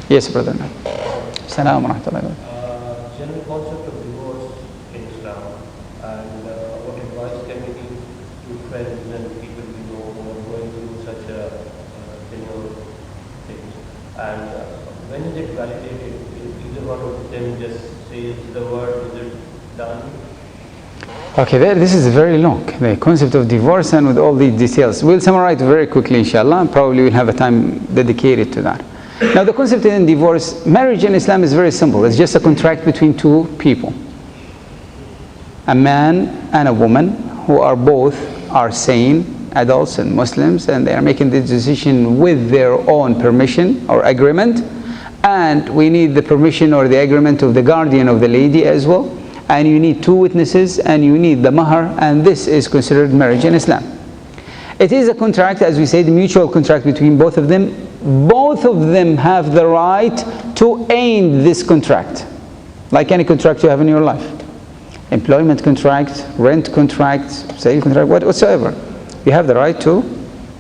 Yes, brother. Assalamu alaikum. General concept of divorce in Islam, and what advice can you give to friends and people we know who are going through such a tenure things, and when is it validated? If either one of them just says the word, is it done? Okay, this is very long, the concept of divorce, and with all the details. We'll summarize very quickly, inshallah, and probably we'll have a time dedicated to that. Now, the concept in divorce, marriage in Islam is very simple. It's just a contract between two people. A man and a woman who are both are sane adults and Muslims, and they are making the decision with their own permission or agreement. And we need the permission or the agreement of the guardian of the lady as well. And you need two witnesses, and you need the mahar, and this is considered marriage in Islam. It is a contract, as we say, the mutual contract between both of them. Both of them have the right to end this contract, like any contract you have in your life. Employment contract, rent contract, sale contract, whatsoever. You have the right to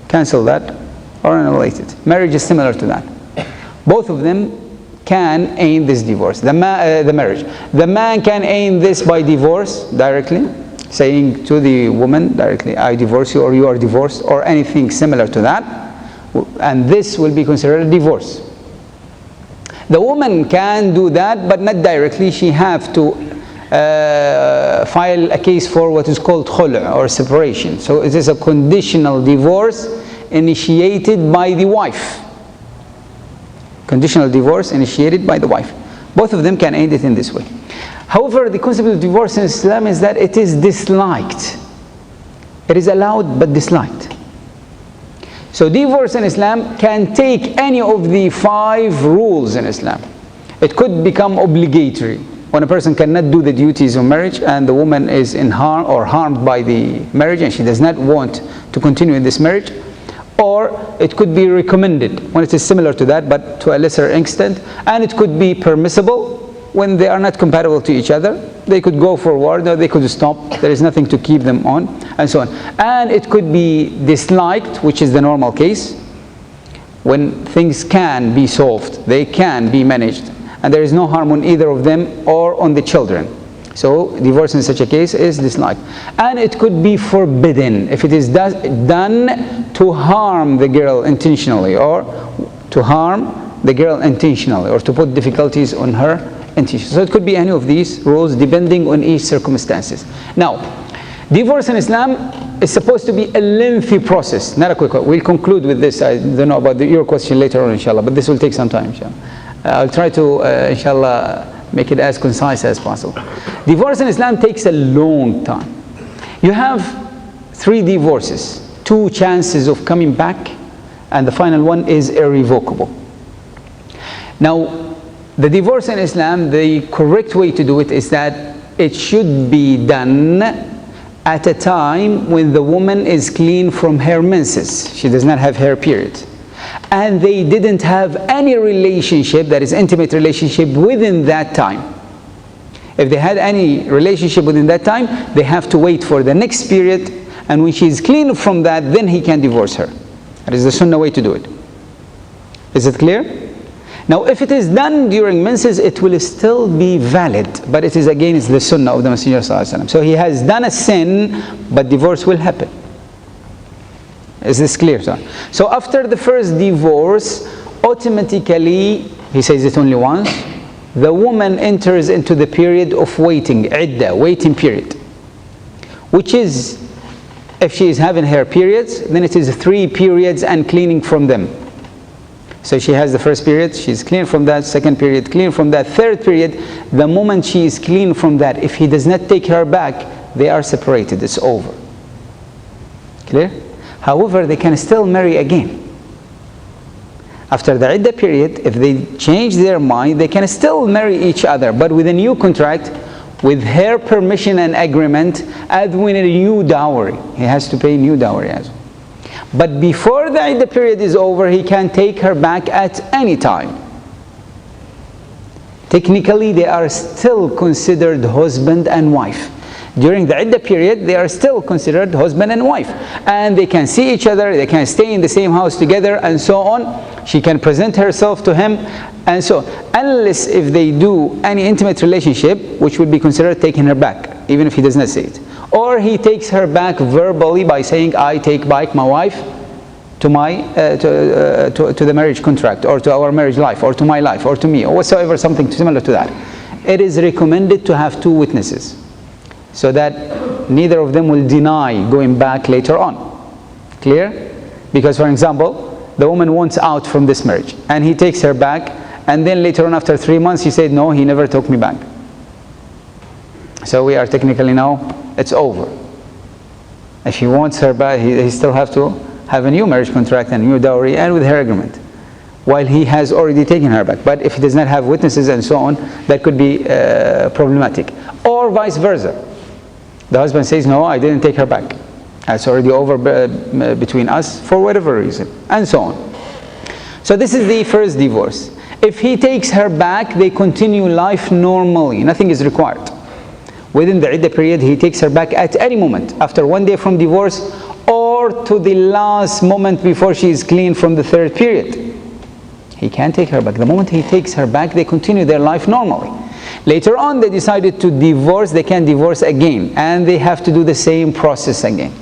cancel that or annul it. Marriage is similar to that. Both of them can end this divorce, the marriage. The man can end this by divorce directly, saying to the woman directly, I divorce you, or you are divorced, or anything similar to that. And this will be considered a divorce. The woman can do that, but not directly. She have to file a case for what is called khulu', or separation. So it is a conditional divorce initiated by the wife. Conditional divorce initiated by the wife. Both of them can end it in this way. However, the concept of divorce in Islam is that it is disliked. It is allowed but disliked. So divorce in Islam can take any of the 5 rules in Islam. It could become obligatory when a person cannot do the duties of marriage, and the woman is in harm or harmed by the marriage, and she does not want to continue in this marriage. Or it could be recommended when it is similar to that, but to a lesser extent. And it could be permissible when they are not compatible to each other. They could go forward, or they could stop. There is nothing to keep them on, and so on. And it could be disliked, which is the normal case, when things can be solved, they can be managed, and there is no harm on either of them or on the children. So divorce in such a case is disliked. And it could be forbidden if it is done to harm the girl intentionally, or to harm the girl intentionally, or to put difficulties on her intentionally. So it could be any of these rules depending on each circumstances. Now, divorce in Islam is supposed to be a lengthy process, not a quick one. We'll conclude with this. I don't know about your question later on, inshallah, but this will take some time, inshallah. I'll try to, inshallah, make it as concise as possible. Divorce in Islam takes a long time. You have 3 divorces, 2 chances of coming back, and the final one is irrevocable. Now, the divorce in Islam, the correct way to do it is that it should be done at a time when the woman is clean from her menses. She does not have her period. And they didn't have any relationship, that is intimate relationship, within that time. If they had any relationship within that time, they have to wait for the next period, and when she is clean from that, then he can divorce her. That is the sunnah way to do it. Is it clear? Now, if it is done during menses, it will still be valid, but it is against the sunnah of the Messenger ﷺ. So he has done a sin, but divorce will happen. Is this clear, sir? So after the first divorce, automatically, he says it only once, the woman enters into the period of waiting, iddah, waiting period, which is, if she is having her periods, then it is 3 periods and cleaning from them. So she has the first period, she's clean from that, second period, clean from that, third period, the moment she is clean from that, if he does not take her back, they are separated, it's over. Clear? However, they can still marry again. After the iddah period, if they change their mind, they can still marry each other, but with a new contract, with her permission and agreement, as with a new dowry. He has to pay new dowry as well. But before the iddah period is over, he can take her back at any time. Technically, they are still considered husband and wife. During the iddah period, they are still considered husband and wife. And they can see each other, they can stay in the same house together, and so on. She can present herself to him, and so on. Unless if they do any intimate relationship, which would be considered taking her back, even if he does not say it. Or he takes her back verbally by saying, I take back my wife to my to the marriage contract, or to our marriage life, or to my life, or to me, or whatsoever, something similar to that. It is recommended to have 2 witnesses, so that neither of them will deny going back later on. Clear? Because, for example, the woman wants out from this marriage, and he takes her back, and then later on, after 3 months, he said, no, he never took me back. So we are technically now, it's over. If he wants her back, he still have to have a new marriage contract and a new dowry, and with her agreement, while he has already taken her back. But if he does not have witnesses and so on, that could be problematic. Or vice versa. The husband says, no, I didn't take her back. It's already over between us for whatever reason, and so on. So this is the first divorce. If he takes her back, they continue life normally. Nothing is required. Within the iddah period, he takes her back at any moment, after 1 day from divorce, or to the last moment before she is clean from the 3rd period. He can't take her back. The moment he takes her back, they continue their life normally. Later on, they decided to divorce. They can divorce again, and they have to do the same process again.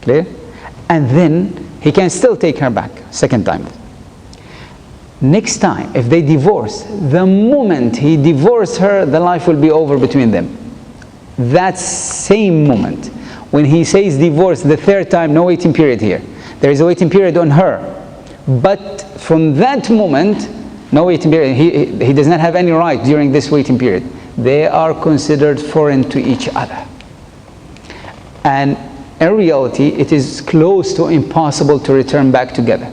Clear? And then he can still take her back second time. Next time, if they divorce, the moment he divorced her, the life will be over between them. That same moment, when he says divorce the 3rd time, no waiting period here. There is a waiting period on her. But from that moment, no waiting period. He does not have any right during this waiting period. They are considered foreign to each other. And in reality, it is close to impossible to return back together.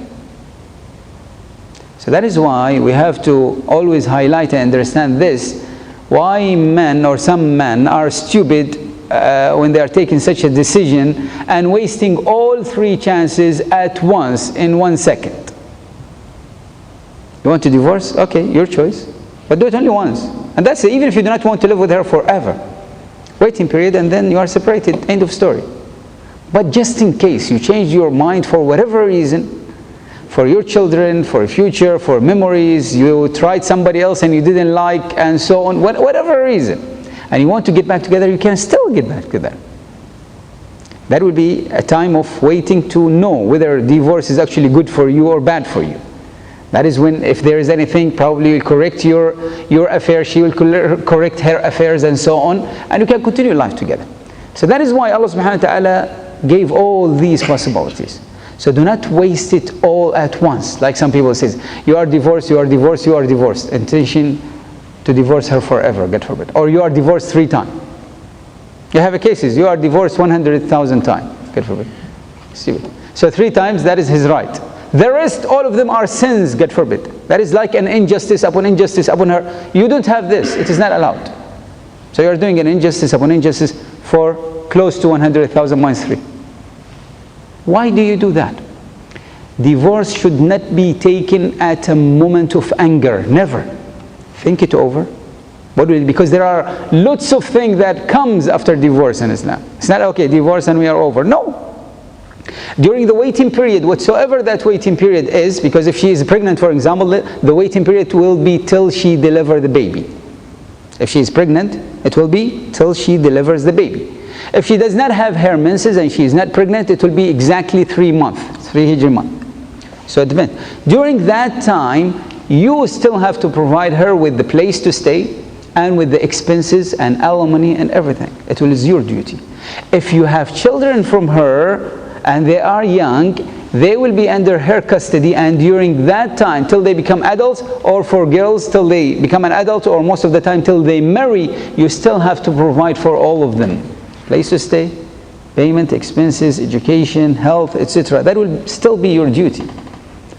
So that is why we have to always highlight and understand this, why men or some men are stupid when they are taking such a decision and wasting all 3 chances at once in 1 second. You want to divorce? Okay, your choice. But do it only once. And that's it, even if you do not want to live with her forever. Waiting period, and then you are separated, end of story. But just in case you change your mind for whatever reason, for your children, for future, for memories, you tried somebody else and you didn't like, and so on, whatever reason, and you want to get back together, you can still get back together. That would be a time of waiting to know whether divorce is actually good for you or bad for you. That is when, if there is anything, probably you'll correct your affair, she will correct her affairs, and so on, and you can continue life together. So that is why Allah subhanahu wa ta'ala gave all these possibilities. So do not waste it all at once. Like some people say, you are divorced, you are divorced, you are divorced. Intention to divorce her forever, God forbid. Or you are divorced 3 times. You have cases, you are divorced 100,000 times, God forbid. So 3 times, that is his right. The rest, all of them are sins, God forbid. That is like an injustice upon her. You don't have this, it is not allowed. So you are doing an injustice upon injustice for close to 100,000 minus 3. Why do you do that? Divorce should not be taken at a moment of anger, never. Think it over. Because there are lots of things that comes after divorce in Islam. It's not okay, divorce and we are over. No. During the waiting period, whatsoever that waiting period is, because if she is pregnant, for example, the waiting period will be till she delivers the baby. If she is pregnant, it will be till she delivers the baby. If she does not have her menses and she is not pregnant, it will be exactly 3 months, 3 Hijri month. So it depends. During that time, you still have to provide her with the place to stay and with the expenses and alimony and everything. It is your duty. If you have children from her and they are young, they will be under her custody, and during that time till they become adults, or for girls till they become an adult, or most of the time till they marry, you still have to provide for all of them. Place to stay, payment, expenses, education, health, etc. That will still be your duty.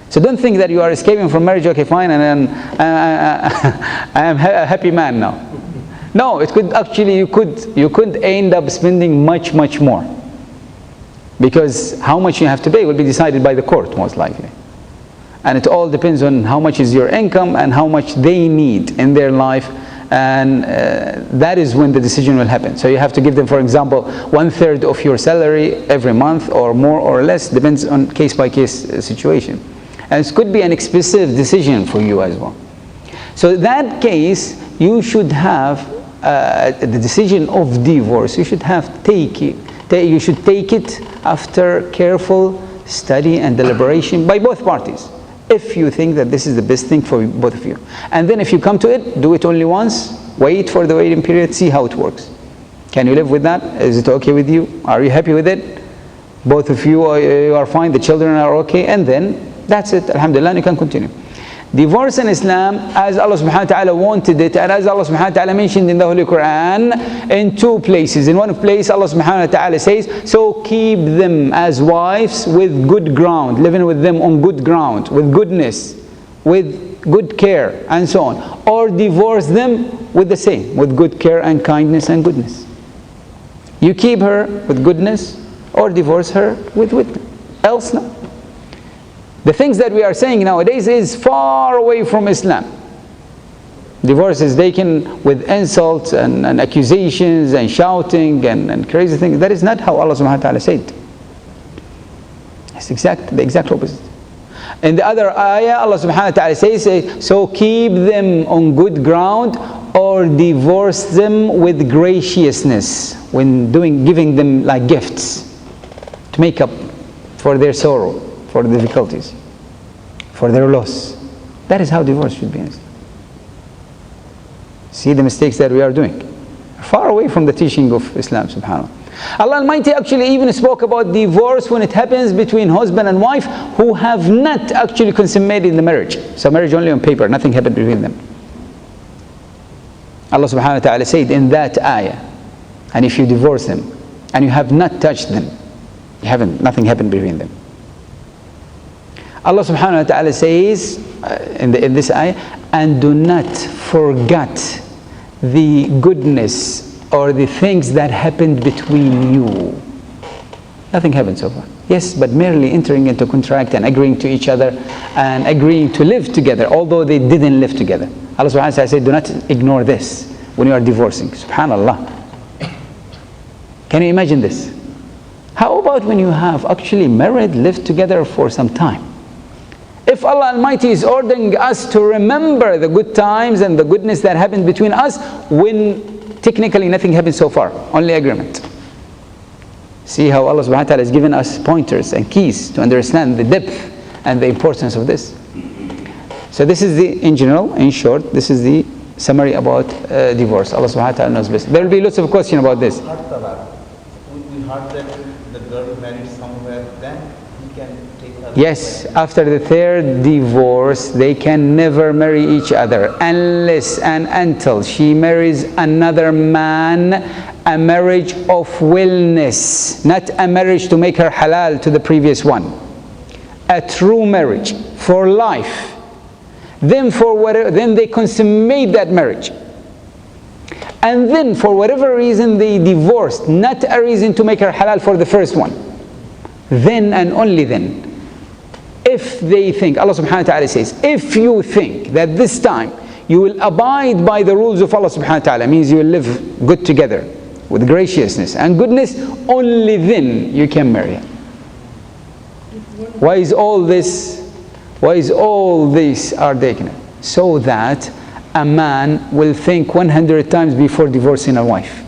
So don't think that you are escaping from marriage, okay fine, and then I am a happy man now. No, it could actually, you could end up spending much more. Because how much you have to pay will be decided by the court, most likely. And it all depends on how much is your income and how much they need in their life and that is when the decision will happen. So you have to give them, for example, 1/3 of your salary every month, or more or less, depends on case-by-case situation. And it could be an expensive decision for you as well. So in that case, you should have the decision of divorce. You should you should take it after careful study and deliberation by both parties, if you think that this is the best thing for both of you. And then if you come to it, do it only once, wait for the waiting period, see how it works. Can you live with that? Is it okay with you? Are you happy with it? Both of you are fine, the children are okay, and then that's it, alhamdulillah, you can continue. Divorce in Islam, as Allah subhanahu wa ta'ala wanted it, and as Allah subhanahu wa ta'ala mentioned in the Holy Quran, in two places. In one place, Allah subhanahu wa ta'ala says, so keep them as wives with good ground, living with them on good ground, with goodness, with good care, and so on. Or divorce them with the same, with good care and kindness and goodness. You keep her with goodness, or divorce her with goodness. Else no. The things that we are saying nowadays is far away from Islam. Divorce is taken with insults and accusations and shouting and crazy things. That is not how Allah subhanahu wa ta'ala said. It's the exact opposite. In the other ayah, Allah subhanahu wa ta'ala says, so keep them on good ground, or divorce them with graciousness, when giving them like gifts to make up for their sorrow, for the difficulties, for their loss. That is how divorce should be. See the mistakes that we are doing. Far away from the teaching of Islam, subhanAllah. Allah Almighty actually even spoke about divorce when it happens between husband and wife who have not actually consummated the marriage. So marriage only on paper, nothing happened between them. Allah subhanahu wa ta'ala said in that ayah, and if you divorce them and you have not touched them, nothing happened between them. Allah subhanahu wa ta'ala says in this ayah, and do not forget the goodness or the things that happened between you. Nothing happened so far. Yes, but merely entering into contract and agreeing to each other and agreeing to live together, although they didn't live together. Allah subhanahu wa ta'ala said, do not ignore this when you are divorcing. Subhanallah. Can you imagine this? How about when you have actually married, lived together for some time? If Allah Almighty is ordering us to remember the good times and the goodness that happened between us, when technically nothing happened so far, only agreement. See how Allah subhanahu wa ta'ala has given us pointers and keys to understand the depth and the importance of this. So this is in general, in short, this is the summary about divorce. Allah subhanahu wa ta'ala knows best. There will be lots of questions about this. We heard that the girl married somewhere, then he can take her. Yes, after the third divorce, they can never marry each other unless and until she marries another man, a marriage of willness, not a marriage to make her halal to the previous one. A true marriage for life. Then then they consummate that marriage. And then for whatever reason they divorced, not a reason to make her halal for the first one. Then and only then, if they think, Allah subhanahu wa ta'ala says, if you think that this time you will abide by the rules of Allah subhanahu wa ta'ala, means you will live good together with graciousness and goodness, only then you can marry her. Why is all this are taken? So that a man will think 100 times before divorcing a wife.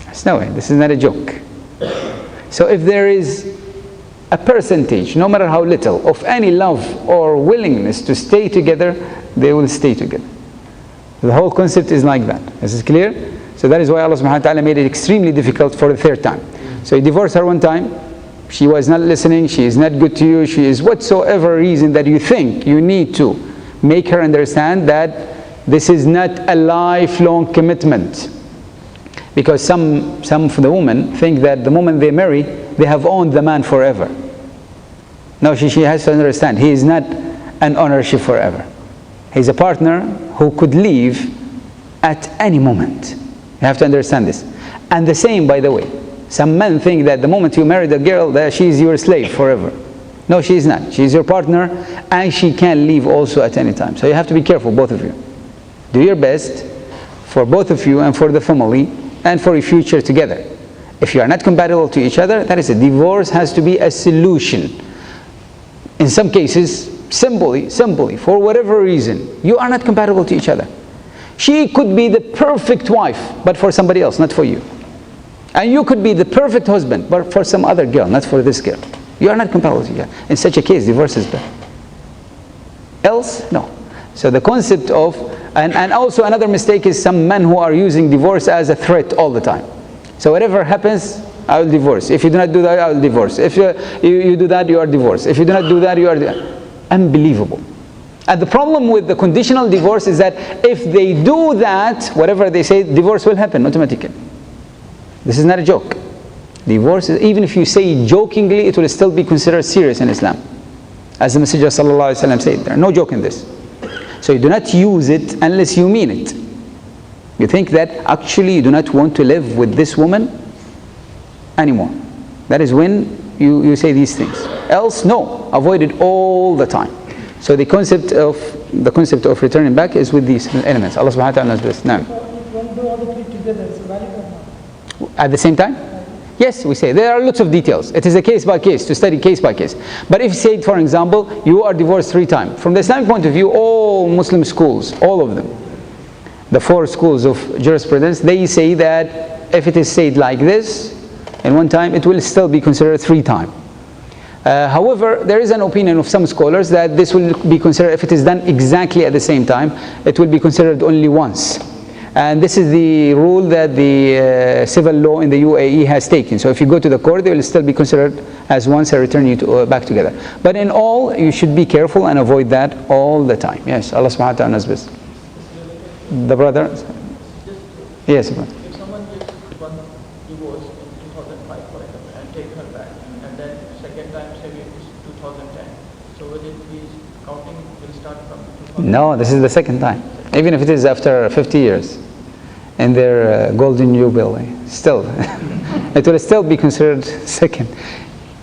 There's no way, this is not a joke. So if there is a percentage, no matter how little, of any love or willingness to stay together, they will stay together. The whole concept is like that. This is clear? So that is why Allah subhanahu wa ta'ala made it extremely difficult for the third time. So you divorce her one time, she was not listening, she is not good to you, she is whatsoever reason that you think you need to make her understand that this is not a lifelong commitment. Because some of the women think that the moment they marry, they have owned the man forever. No, she has to understand, he is not an ownership forever. He's a partner who could leave at any moment. You have to understand this. And the same, by the way, some men think that the moment you marry the girl, that she is your slave forever. No, she is not. She is your partner, and she can leave also at any time. So you have to be careful, both of you. Do your best for both of you and for the family and for your future together. If you are not compatible to each other, that is it. Divorce has to be a solution. In some cases, simply, for whatever reason, you are not compatible to each other. She could be the perfect wife, but for somebody else, not for you. And you could be the perfect husband, but for some other girl, not for this girl. You are not compatible to each other. In such a case, divorce is better. Else, no. So the concept of, and also another mistake is some men who are using divorce as a threat all the time. So whatever happens, I will divorce. If you do not do that, I will divorce. If you do that, you are divorced. If you do not do that, you are unbelievable. And the problem with the conditional divorce is that if they do that, whatever they say, divorce will happen automatically. This is not a joke. Divorce, even if you say jokingly, it will still be considered serious in Islam. As the Messenger ﷺ said, there are no joke in this. So you do not use it unless you mean it. You think that actually you do not want to live with this woman anymore. That is when you say these things. Else, no, avoid it all the time. So the concept of returning back is with these elements. Allah subhanahu wa ta'ala knows best. Now, If one do all the three together, it's valid or not? at the same time? Yes, we say. There are lots of details. It is a case by case, to study case by case. But if say, for example, you are divorced 3 times. From the Islamic point of view, all Muslim schools, all of them, the 4 schools of jurisprudence, they say that if it is said like this, in one time, it will still be considered 3 times. However, there is an opinion of some scholars that this will be considered, if it is done exactly at the same time, it will be considered only once. And this is the rule that the civil law in the UAE has taken. So if you go to the court, they will still be considered as once and return you back together. But in all, you should be careful and avoid that all the time. Yes, Allah subhanahu wa ta'ala knows best. The brother? Yes, brother. If someone gives one divorce in 2005, for example, and take her back, and then second time say it is 2010, so will it be counting will start from 2010? No, this is the second time. Even if it is after 50 years in their golden jubilee, still, it will still be considered second.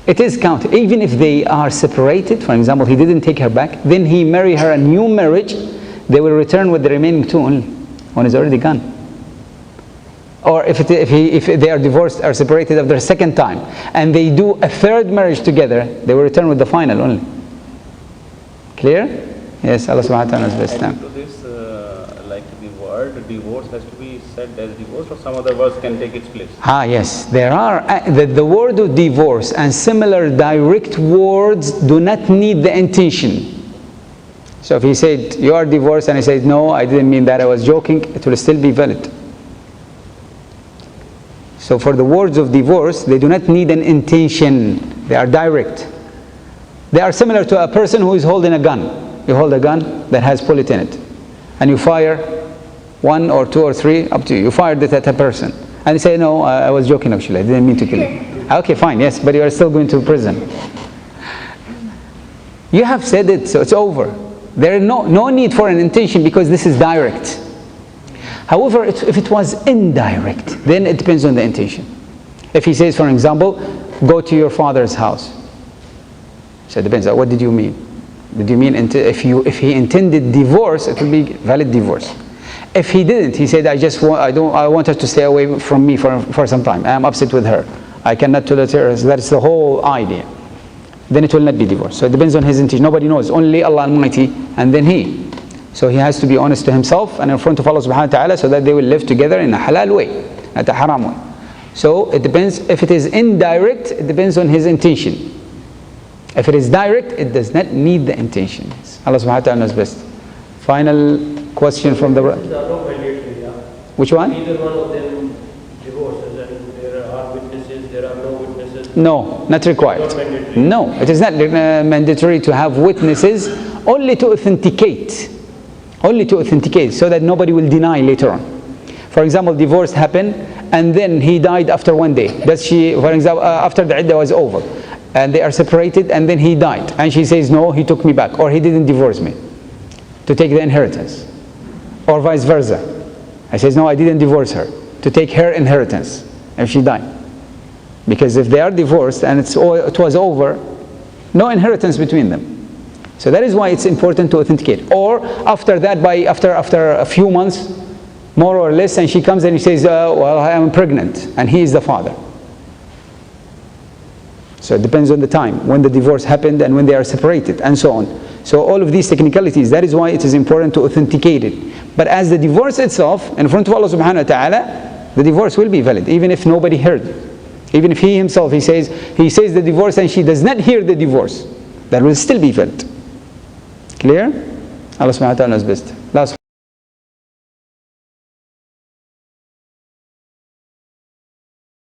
It is counted. Even if they are separated, for example, he didn't take her back, then he marry her a new marriage, they will return with the remaining 2 only. One is already gone. Or if they are divorced or separated after a second time, and they do a 3rd marriage together, they will return with the final only. Clear? Yes, Allah subhanahu wa ta'ala knows best. To this, like the word divorce has to be said as divorce, or some other words can take its place? Yes, there are, the word of divorce and similar direct words do not need the intention. So if he said, you are divorced, and he said, no, I didn't mean that, I was joking, it will still be valid. So for the words of divorce, they do not need an intention, they are direct. They are similar to a person who is holding a gun. You hold a gun that has bullet in it, and you fire 1 or 2 or 3, up to you. You fired it at a person, and you say, no, I was joking actually, I didn't mean to kill you. Okay, fine, yes, but you are still going to prison. You have said it, so it's over. There is no need for an intention because this is direct. However, if it was indirect, then it depends on the intention. If he says, for example, go to your father's house. So it depends. What did you mean? Did you mean if he intended divorce, it will be valid divorce. If he didn't, he said, I want her to stay away from me for some time. I am upset with her. I cannot tolerate her. So that's the whole idea. Then it will not be divorce. So it depends on his intention. Nobody knows. Only Allah Almighty, and then he. So he has to be honest to himself and in front of Allah subhanahu wa ta'ala so that they will live together in a halal way, not a haram way. So it depends. If it is indirect, it depends on his intention. If it is direct, it does not need the intention. Allah subhanahu wa ta'ala knows best. Final question from the brother. There are no mandatory, yeah. Which one? Either one of them divorces, and there are witnesses, there are no witnesses. No, not required. Not mandatory. No, it is not mandatory to have witnesses, only to authenticate. Only to authenticate, so that nobody will deny later on. For example, divorce happened, and then he died after 1 day. Does she, for example, after the iddah was over, and they are separated, and then he died, and she says, no, he took me back, or he didn't divorce me, to take the inheritance, or vice versa. I says, no, I didn't divorce her, to take her inheritance, if she died. Because if they are divorced, and it was over, no inheritance between them. So that is why it's important to authenticate. Or after that, after a few months, more or less, and she comes and he says, well, I am pregnant, and he is the father. So it depends on the time, when the divorce happened and when they are separated, and so on. So all of these technicalities, that is why it is important to authenticate it. But as the divorce itself, in front of Allah subhanahu wa ta'ala, the divorce will be valid, even if nobody heard. Even if he himself, he says the divorce and she does not hear the divorce, that will still be valid. Clear? Allah subhanahu wa ta'ala knows best. Last